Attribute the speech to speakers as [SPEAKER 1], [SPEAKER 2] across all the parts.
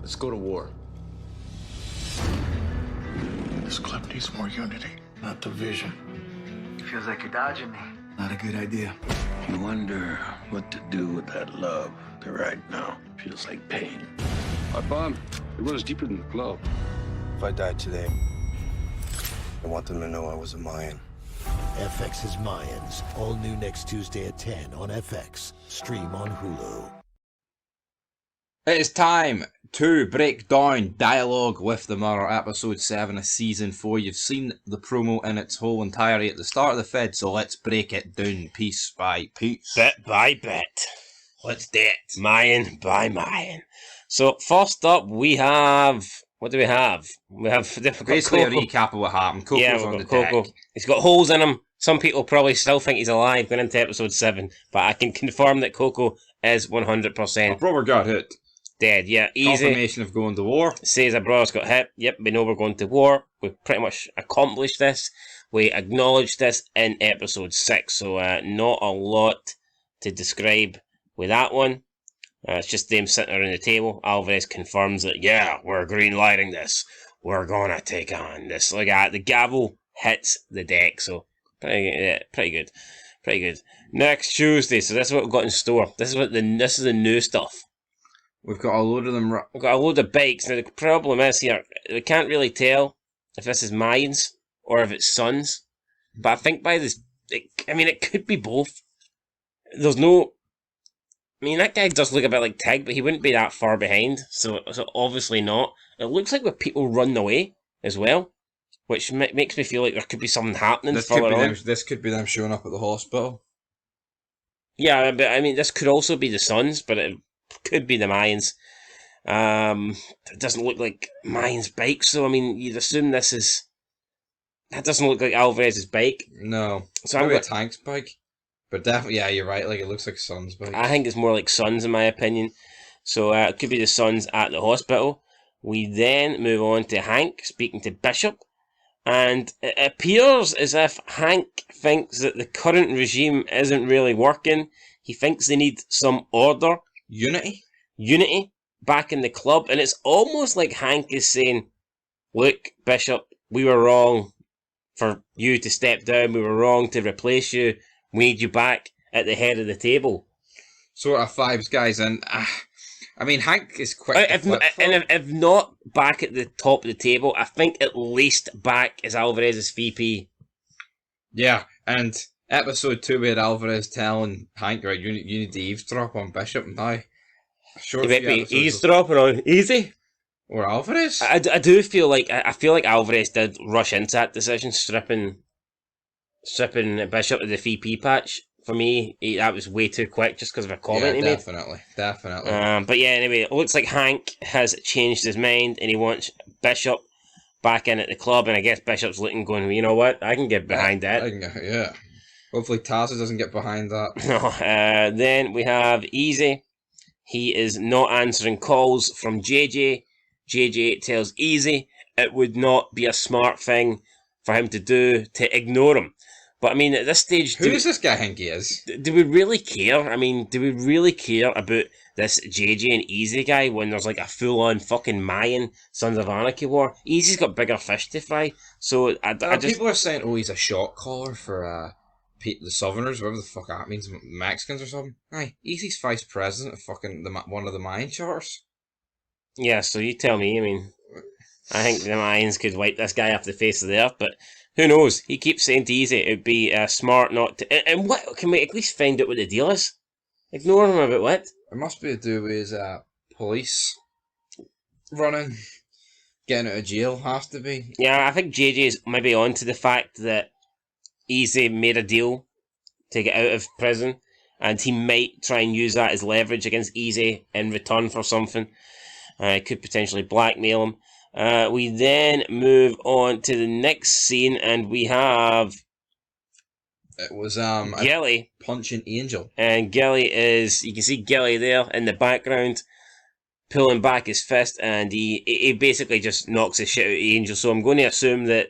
[SPEAKER 1] Let's go to war.
[SPEAKER 2] This club needs more unity, not division.
[SPEAKER 3] Feels like you're dodging me.
[SPEAKER 2] Not a good idea.
[SPEAKER 4] You wonder what to do with that love that right now feels like pain.
[SPEAKER 5] Our bond, it runs deeper than the club.
[SPEAKER 6] If I died today, I want them to know I was a Mayan.
[SPEAKER 7] FX's Mayans, all new next Tuesday at 10 on FX. Stream on Hulu.
[SPEAKER 8] It is time to break down Dialogue with the Murder, episode 7 of season 4. You've seen the promo in its whole entirety at the start of the feed, so let's break it down piece by piece.
[SPEAKER 9] Bit by bit. Let's do it. Mayan by Mayan. So, first up, we have... What do we have? We have...
[SPEAKER 8] Basically a recap of what happened. Coco's on the
[SPEAKER 9] Coco.
[SPEAKER 8] deck.
[SPEAKER 9] He's got holes in him. Some people probably still think he's alive going into episode 7, but I can confirm that Coco is 100%.
[SPEAKER 8] My brother got hit.
[SPEAKER 9] Dead, yeah, easy.
[SPEAKER 8] Confirmation of going to war.
[SPEAKER 9] Says our brother's got hit. Yep, we know we're going to war. We've pretty much accomplished this. We acknowledged this in episode 6, so not a lot to describe with that one. It's just them sitting around the table. Alvarez confirms that, yeah, we're green lighting this. We're gonna take on this. Look at the gavel hits the deck, so pretty good. Next Tuesday, so this is what we've got in store. This is the new stuff.
[SPEAKER 8] We've got a load of them.
[SPEAKER 9] We've got a load of bikes. Now, the problem is here, we can't really tell if this is Mayans or if it's Suns. But I think by this... it could be both. There's no... that guy does look a bit like Tig, but he wouldn't be that far behind. So obviously not. It looks like with people running away as well, which makes me feel like there could be something happening further on.
[SPEAKER 8] This could be them showing up at the hospital.
[SPEAKER 9] Yeah, but this could also be the Suns, but it could be the Mayans. It doesn't look like Mayans' bike, so you'd assume this is... That doesn't look like Alvarez's bike.
[SPEAKER 8] No.
[SPEAKER 9] So
[SPEAKER 8] maybe a Tank's bike. But definitely, yeah, you're right, it looks like Sun's bike.
[SPEAKER 9] I think it's more like Suns in my opinion. So it could be the Suns at the hospital. We then move on to Hank speaking to Bishop. And it appears as if Hank thinks that the current regime isn't really working. He thinks they need some order. Unity back in the club. And it's almost like Hank is saying, look, Bishop, we were wrong for you to step down. We were wrong to replace you. We need you back at the head of the table.
[SPEAKER 8] Sort of vibes, guys. And Hank is quick.
[SPEAKER 9] If not back at the top of the table, I think at least back as Alvarez's VP.
[SPEAKER 8] Yeah, and episode 2 we had Alvarez telling Hank, right, you need to eavesdrop on Bishop now.
[SPEAKER 9] He might be eavesdropping on Easy.
[SPEAKER 8] Or Alvarez?
[SPEAKER 9] I do feel like Alvarez did rush into that decision, stripping Bishop of the VP patch. For me, that was way too quick just because of a comment he made.
[SPEAKER 8] Definitely.
[SPEAKER 9] But yeah, anyway, it looks like Hank has changed his mind and he wants Bishop back in at the club, and I guess Bishop's looking going, you know what, I can get behind that.
[SPEAKER 8] Yeah. Hopefully Taza doesn't get behind that.
[SPEAKER 9] No. Then we have Easy. He is not answering calls from JJ. JJ tells Easy it would not be a smart thing for him to do to ignore him. But at this stage...
[SPEAKER 8] Who does this guy think he is?
[SPEAKER 9] Do we really care? Do we really care about this JJ and Easy guy when there's like a full-on fucking Mayan Sons of Anarchy war? Easy's got bigger fish to fry. So
[SPEAKER 8] people are saying, he's a shot caller for the Southerners, whatever the fuck that means, Mexicans or something. Aye, Easy's vice president of fucking one of the Mayan charters.
[SPEAKER 9] Yeah, so you tell me. I think the Mayans could wipe this guy off the face of the earth, but who knows? He keeps saying to Easy it would be smart not to... And what? Can we at least find out what the deal is? Ignore him about what?
[SPEAKER 8] It must be to do with his police running, getting out of jail, has to be.
[SPEAKER 9] Yeah, I think JJ's maybe on to the fact that Easy made a deal to get out of prison, and he might try and use that as leverage against Easy in return for something. Could potentially blackmail him. We then move on to the next scene, and we have...
[SPEAKER 8] It was
[SPEAKER 9] Gilly
[SPEAKER 8] punching Angel.
[SPEAKER 9] And Gilly is... You can see Gilly there in the background, pulling back his fist, and he basically just knocks the shit out of Angel. So I'm going to assume that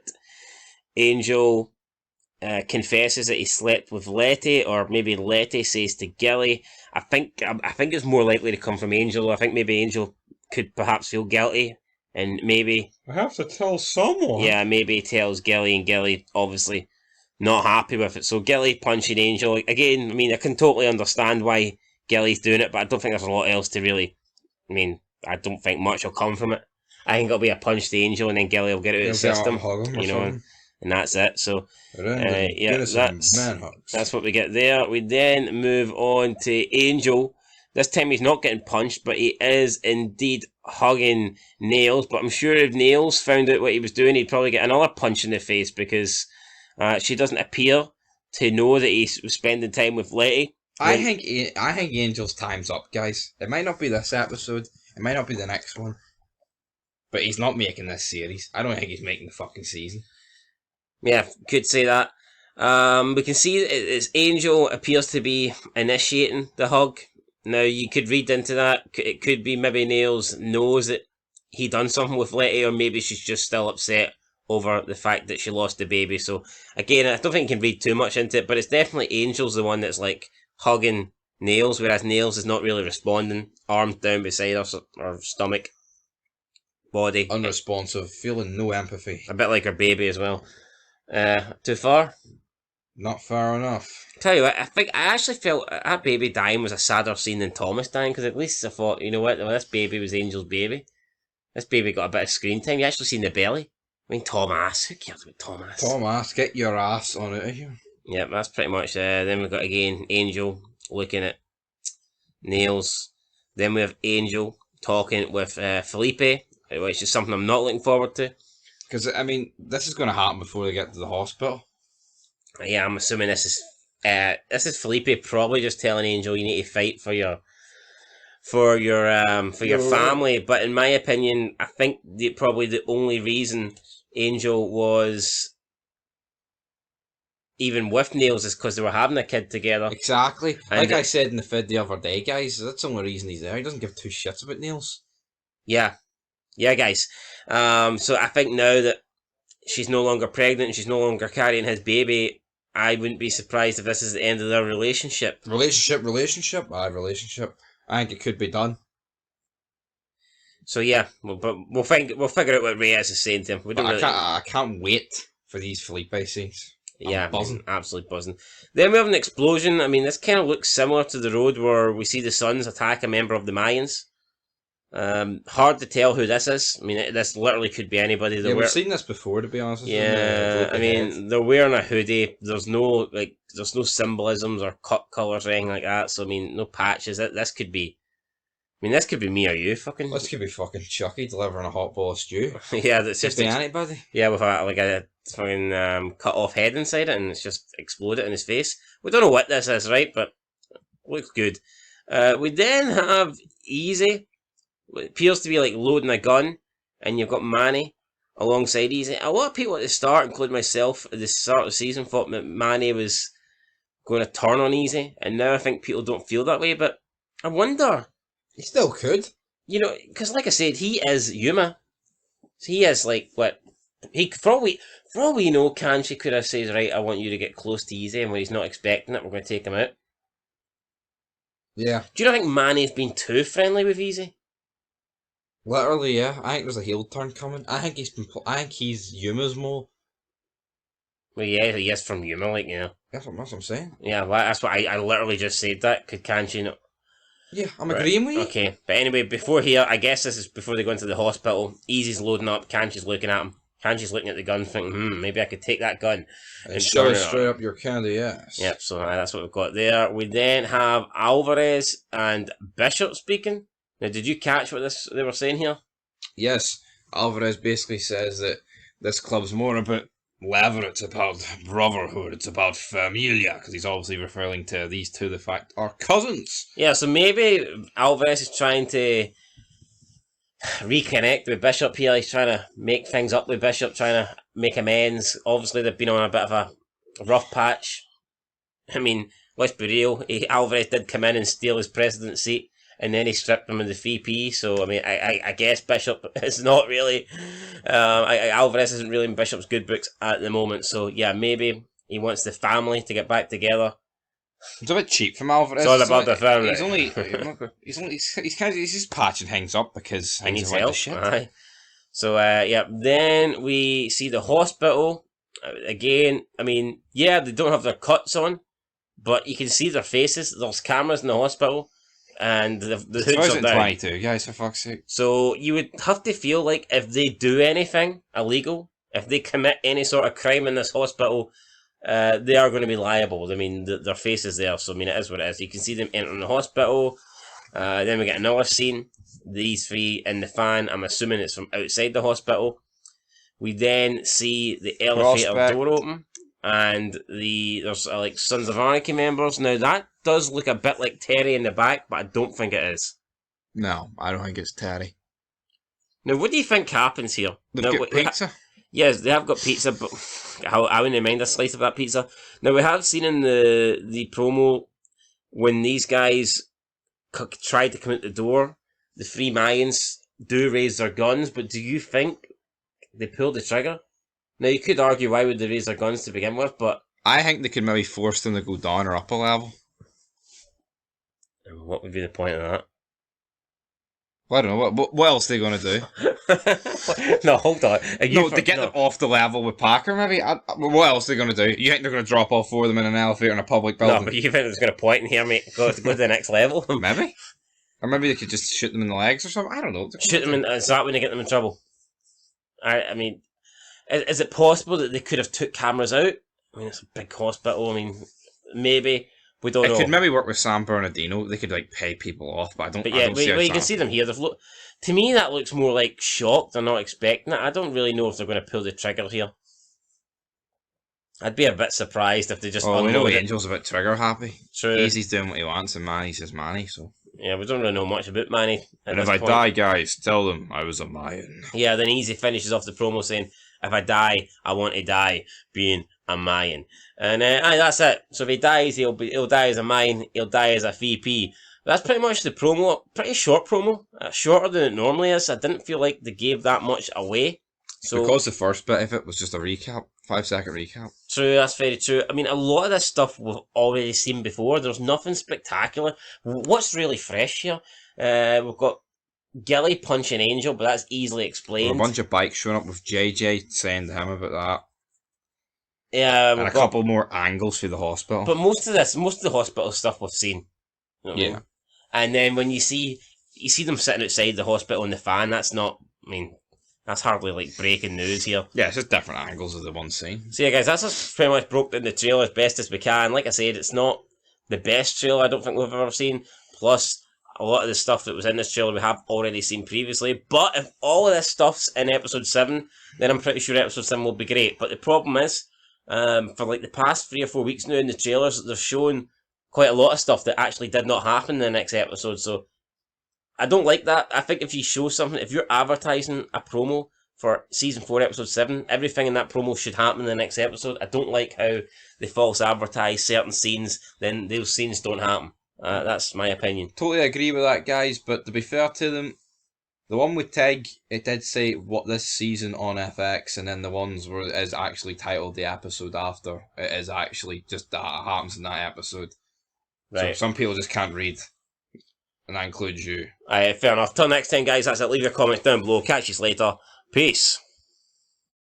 [SPEAKER 9] Angel confesses that he slept with Letty, or maybe Letty says to Gilly. I think it's more likely to come from Angel. I think maybe Angel could perhaps feel guilty, and maybe
[SPEAKER 8] I have to tell someone.
[SPEAKER 9] yeah, maybe he tells Gilly, and Gilly obviously not happy with it. So Gilly punching Angel again. I mean, I can totally understand why Gilly's doing it, but I don't think there's a lot else to really. I mean, I don't think much will come from it. I think it'll be a punch to Angel, and then Gilly will get it out of the system, you know, and that's it. So yeah, that's what we get there. We then move on to Angel. This time he's not getting punched, but he is indeed hugging Nails. But I'm sure if Nails found out what he was doing, he'd probably get another punch in the face, because she doesn't appear to know that he's spending time with Letty.
[SPEAKER 8] I think Angel's time's up, guys. It might not be this episode, it might not be the next one, but he's not making this series. I don't think he's making the fucking season.
[SPEAKER 9] Yeah, could say that. We can see it's Angel appears to be initiating the hug. Now, you could read into that. It could be maybe Nails knows that he done something with Letty, or maybe she's just still upset over the fact that she lost the baby. So, again, I don't think you can read too much into it, but it's definitely Angel's the one that's, like, hugging Nails, whereas Nails is not really responding, arms down beside her stomach, body.
[SPEAKER 8] Unresponsive, feeling no empathy.
[SPEAKER 9] A bit like her baby as well. Too far?
[SPEAKER 8] Not far enough.
[SPEAKER 9] Tell you what, I actually felt that baby dying was a sadder scene than Thomas dying, because at least I thought, you know what, well, this baby was Angel's baby. This baby got a bit of screen time. You actually seen the belly. I mean, Thomas. Who cares about Thomas?
[SPEAKER 8] Thomas, get your ass on it here.
[SPEAKER 9] Yep, that's pretty much. Then we've got again Angel looking at Nails. Then we have Angel talking with Felipe, which is something I'm not looking forward to.
[SPEAKER 8] Because, I mean, this is going to happen before they get to the hospital.
[SPEAKER 9] Yeah, I'm assuming this is Felipe probably just telling Angel you need to fight for your family. But in my opinion, I think probably the only reason Angel was even with Nails is because they were having a kid together.
[SPEAKER 8] Exactly. Like I said in the vid the other day, guys, that's the only reason he's there. He doesn't give two shits about Nails. Yeah, guys. So I think now that she's no longer pregnant and she's no longer carrying his baby, I wouldn't be surprised if this is the end of their relationship. Relationship. I think it could be done. So yeah, but we'll figure out what Reyes is saying to him. I can't wait for these Felipe scenes. I'm buzzing. Absolutely buzzing. Then we have an explosion. I mean, this kind of looks similar to the road where we see the Suns attack a member of the Mayans. Hard to tell who this is. I mean, this literally could be anybody. We've seen this before, to be honest. Yeah, I mean, they're wearing a hoodie. There's no symbolisms or cut colours or anything like that. So I mean, no patches. This could be. I mean, this could be me or you. This could be fucking Chucky delivering a hot bowl of stew. Yeah, that's just anybody. Yeah, with a fucking cut off head inside it, and it's just exploded in his face. We don't know what this is, right? But looks good. We then have Easy. It appears to be like loading a gun, and you've got Manny alongside Easy. A lot of people at the start, including myself, at the start of the season, thought that Manny was going to turn on Easy, and now I think people don't feel that way. But I wonder. He still could, you know, because like I said, he is Yuma. He is like what he for all we know, Kanchi could have said, right, I want you to get close to Easy, and when he's not expecting it, we're going to take him out. Yeah. Do you not think Manny's been too friendly with Easy? Literally, yeah. I think there's a heel turn coming. I think he's Yuma's more. Well, yeah, he is from Yuma, like, you know. That's what I'm saying. Yeah, well, that's what I literally just said that. Could Kanchi not? Yeah, I'm agreeing with you. Okay, but anyway, before here, I guess this is before they go into the hospital. Easy's loading up, Kanchi's looking at him. Kanchi's looking at the gun, thinking, maybe I could take that gun and shove it straight up your candy ass. Yep, so that's what we've got there. We then have Alvarez and Bishop speaking. Now, did you catch what they were saying here? Yes, Alvarez basically says that this club's more about leather, it's about brotherhood, it's about familia, because he's obviously referring to these two, the fact are cousins. Yeah, so maybe Alvarez is trying to reconnect with Bishop here. He's trying to make things up with Bishop, trying to make amends. Obviously, they've been on a bit of a rough patch. I mean, let's be real, Alvarez did come in and steal his president's seat, and then he stripped him of the VP, so, I mean, I guess Bishop is not really... Alvarez isn't really in Bishop's good books at the moment, so, yeah, maybe he wants the family to get back together, It's a bit cheap from Alvarez.
[SPEAKER 9] It's all about the film,
[SPEAKER 8] He's just patching things up because
[SPEAKER 9] He
[SPEAKER 8] things
[SPEAKER 9] needs
[SPEAKER 8] went to
[SPEAKER 9] help.
[SPEAKER 8] shit.
[SPEAKER 9] Aye. So, then we see the hospital. Again, I mean, yeah, they don't have their cuts on, but you can see their faces. There's cameras in the hospital, and the hoods are down.
[SPEAKER 8] 2022, guys, for fuck's sake.
[SPEAKER 9] So you would have to feel like if they do anything illegal, if they commit any sort of crime in this hospital, they are going to be liable. I mean, their face is there, so I mean, it is what it is. You can see them entering the hospital. Then we get another scene. These three in the fan. I'm assuming it's from outside the hospital. We then see the elevator
[SPEAKER 8] Prospect.
[SPEAKER 9] door open, and there's like Sons of Anarchy members. Now that does look a bit like Terry in the back, but I don't think it is.
[SPEAKER 8] No, I don't think it's Terry.
[SPEAKER 9] Now, what do you think happens here?
[SPEAKER 8] They've
[SPEAKER 9] Now,
[SPEAKER 8] got pizza.
[SPEAKER 9] Yes, they have got pizza, but I wouldn't mind a slice of that pizza. Now, we have seen in the promo when these guys tried to come out the door, the three Mayans do raise their guns, but do you think they pulled the trigger? Now, you could argue why would they raise their guns to begin with, but
[SPEAKER 8] I think they could maybe force them to go down or up a level.
[SPEAKER 9] what would be the point of that?
[SPEAKER 8] Well, I don't know. What else are they going to do?
[SPEAKER 9] No, hold on.
[SPEAKER 8] To get them off the level with Parker, maybe? What else are they going to do? You think they're going to drop all four of them in an elevator in a public building?
[SPEAKER 9] No, but you think it's going to point in here, mate? Go to the next level?
[SPEAKER 8] Maybe. Or maybe they could just shoot them in the legs or something. I don't know.
[SPEAKER 9] Shoot them in... Is that when they get them in trouble? I mean... Is it possible that they could have took cameras out? I mean, it's a big hospital. I mean, maybe. We don't know.
[SPEAKER 8] It could maybe work with San Bernardino. They could, like, pay people off, but I don't
[SPEAKER 9] But yeah,
[SPEAKER 8] see how
[SPEAKER 9] you can see them here. To me, that looks more like shocked. They're not expecting it. I don't really know if they're going to pull the trigger here. I'd be a bit surprised if they just
[SPEAKER 8] we know
[SPEAKER 9] unload it.
[SPEAKER 8] Angel's a bit trigger happy.
[SPEAKER 9] True.
[SPEAKER 8] Easy's doing what he wants, and Manny's his Manny, so...
[SPEAKER 9] Yeah, we don't really know much about Manny.
[SPEAKER 8] And if I die, guys, tell them I was a Mayan.
[SPEAKER 9] Yeah, then Easy finishes off the promo saying, if I die, I want to die being a Mayan. And that's it. So if he dies, he'll die as a Mayan, he'll die as a VP. That's pretty much the promo. Pretty short promo. Shorter than it normally is. I didn't feel like they gave that much away. So,
[SPEAKER 8] because the first bit of it was just a recap, 5-second recap.
[SPEAKER 9] True, that's very true. I mean, a lot of this stuff we've already seen before. There's nothing spectacular. What's really fresh here? We've got Gilly punching Angel, but that's easily explained.
[SPEAKER 8] A bunch of bikes showing up with JJ saying to him about that.
[SPEAKER 9] Yeah,
[SPEAKER 8] and a couple more angles through the hospital.
[SPEAKER 9] But most of the hospital stuff we've seen. You know what I mean? And then when you see them sitting outside the hospital in the fan, that's not, I mean, that's hardly like breaking news here.
[SPEAKER 8] Yeah, it's just different angles of the one scene.
[SPEAKER 9] So yeah, guys, that's just pretty much broke down the trailer as best as we can. Like I said, it's not the best trailer I don't think we've ever seen. Plus, a lot of the stuff that was in this trailer we have already seen previously. But if all of this stuff's in episode 7, then I'm pretty sure episode 7 will be great. But the problem is, for like the past 3 or 4 weeks now in the trailers, they're showing quite a lot of stuff that actually did not happen in the next episode. So I don't like that. I think if you show something, if you're advertising a promo for season 4, episode 7, everything in that promo should happen in the next episode. I don't like how they false advertise certain scenes, then those scenes don't happen. That's my opinion.
[SPEAKER 8] Totally agree with that, guys, but to be fair to them, the one with Tig, it did say what this season on FX, and then the ones where it is actually titled the episode after, it is actually just that happens in that episode.
[SPEAKER 9] Right.
[SPEAKER 8] So some people just can't read, and that includes you.
[SPEAKER 9] Fair enough. Till next time, guys, that's it. Leave your comments down below. Catch you later. Peace.